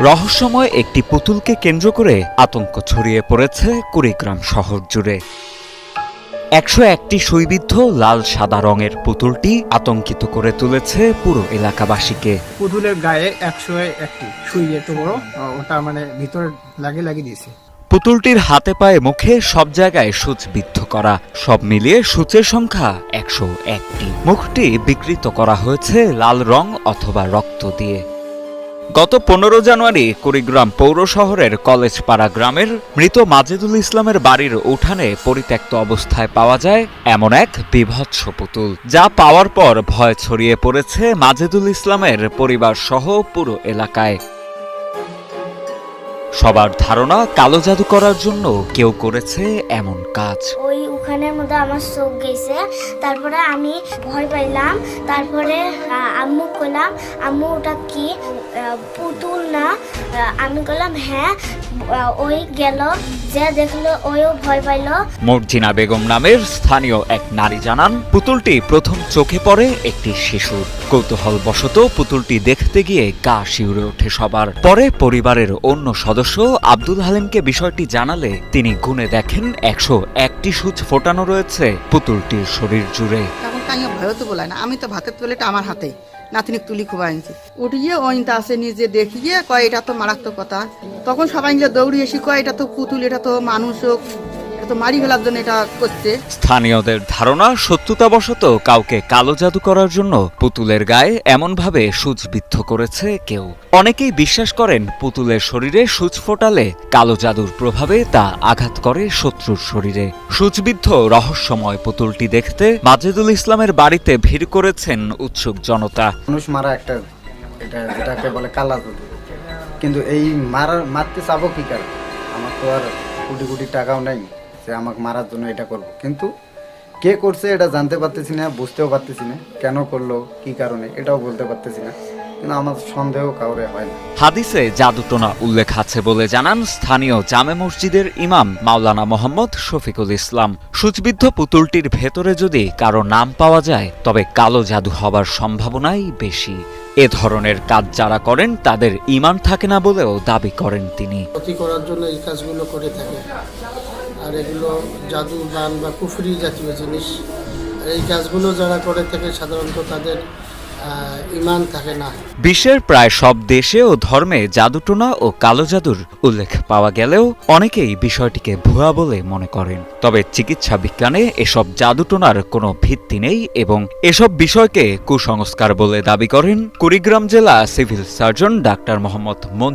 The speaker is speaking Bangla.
রহস্যময় একটি পুতুলকে কেন্দ্র করে আতঙ্ক ছড়িয়ে পড়েছে কুড়িগ্রাম শহর জুড়ে। ১০১টি সুইবিদ্ধ লাল সাদা রঙের পুতুলটি আতঙ্কিত করে তুলেছে পুরো এলাকাবাসীকে। পুতুলের গায়ে ১০১টি সুই এত বড়, ওটা মানে ভিতরে লাগিয়ে দিয়েছে। পুতুলটির হাতে পায়ে মুখে সব জায়গায় সূচ বিদ্ধ করা, সব মিলিয়ে সূচের সংখ্যা ১০১টি। মুখটি বিকৃত করা হয়েছে লাল রং অথবা রক্ত দিয়ে। গত ১৫ জানুয়ারি কুড়িগ্রাম পৌর শহরের কলেজপাড়া গ্রামের মৃত মাজেদুল ইসলামের বাড়ির উঠানে পরিত্যক্ত অবস্থায় পাওয়া যায় এমন এক বীভৎস পুতুল, যা পাওয়ার পর ভয় ছড়িয়ে পড়েছে মাজেদুল ইসলামের পরিবার সহ পুরো এলাকায়। সবার ধারণা কালো জাদু করার জন্য কেউ করেছে এমন কাজ। ওই উখানের মধ্যে আমার চোখ গেছে, তারপরে আমি ভয় পাইলাম। তারপরে আম্মু কইলাম, আম্মু ওটা কি পুতুল না? আমি বললাম হ্যাঁ। ওই গেল, যে দেখলো ওইও ভয় পাইল। মর্জিনা বেগম নামের স্থানীয় এক নারী জানান, পুতুলটি প্রথম চোখে পড়ে একটি শিশুর। কৌতূহলবশত পুতুলটি দেখতে গিয়ে গা শিউরে ওঠে সবার। পরে পরিবারের অন্য সদস্য আব্দুল হালিমকে বিষয়টি জানালে তিনি গুনে দেখেন ১০১টি সূচ ফোটানো রয়েছে পুতুলটির শরীর জুড়ে। তখন কাইয়া ভয়ও তো বলায় না, আমি তো ভাতের তুলেটা আমার হাতে নাতিনিক তুলি খুব আনছি, উঠিয়ে ওইটা আসে নিজে দেখিয়ে কয় এটা তো মারাত্মক কথা। তখন সবাই মিলে দৌড়িয়ে এসে কয় এটা তো পুতুল, এটা তো মানুষ, এটা তো মারি ফেলার জন্য এটা করছে। স্থানীয়দের ধারণা সত্যতাবশত কাউকে কালো জাদু করার জন্য পুতুলের গায়ে এমনভাবে সূচবিদ্ধ করেছে কেউ। অনেকেই বিশ্বাস করেন পুতুলের শরীরে সূচ ফোটালে কালো জাদুর প্রভাবে তা আঘাত করে শত্রুর শরীরে। সূচবিদ্ধ রহস্যময় পুতুলটি দেখতে মাজেদুল ইসলামের বাড়িতে ভিড় করেছেন উৎসুক জনতা। মানুষ মারা একটা, এটা যেটাকে বলে কালা জাদু, কিন্তু এই মারতে চাবো কি কারণ? আমার তো আর কোটি কোটি টাকাও নাই যে আমাকে মারার জন্য এটা করব, কিন্তু কে করছে এটা জানতে পারতেছি না, বুঝতেও পারতেছি না, কেন করলো কি কারণে এটাও বলতে পারতেছি না, কিন্তু আমার সন্দেহ কাউরে হয় না। হাদিসে জাদুটোনা উল্লেখ আছে বলে জানান স্থানীয় জামে মসজিদের ইমাম মাওলানা মোহাম্মদ শফিকুল ইসলাম। সূচবিদ্ধ পুতুলটির ভেতরে যদি কারো নাম পাওয়া যায় তবে কালো জাদু হবার সম্ভাবনাই বেশি। এ ধরনের কাজ যারা করেন তাদের ঈমান থাকে না বলেও দাবি করেন তিনি। ক্ষতি করার জন্য এই কাজগুলো করে থাকে, আর এগুলো জাদু গান বা কুফরি জাতীয় জিনিস। এই কাজগুলো যারা করে থাকে সাধারণত তাদের ঈমান থাকে না। বিশ্বের প্রায় সব দেশে ও ধর্মে জাদুটোনা ও কালো জাদুর উল্লেখ পাওয়া গেলেও অনেকেই বিষয়টিকে ভুয়া বলে মনে করেন। তবে চিকিৎসা বিজ্ঞানে এসব জাদুটোনার কোনো ভিত্তি নেই এবং এসব বিষয়কে কুসংস্কার বলে দাবি করেন কুড়িগ্রাম জেলা সিভিল সার্জন ডাক্তার মোহাম্মদ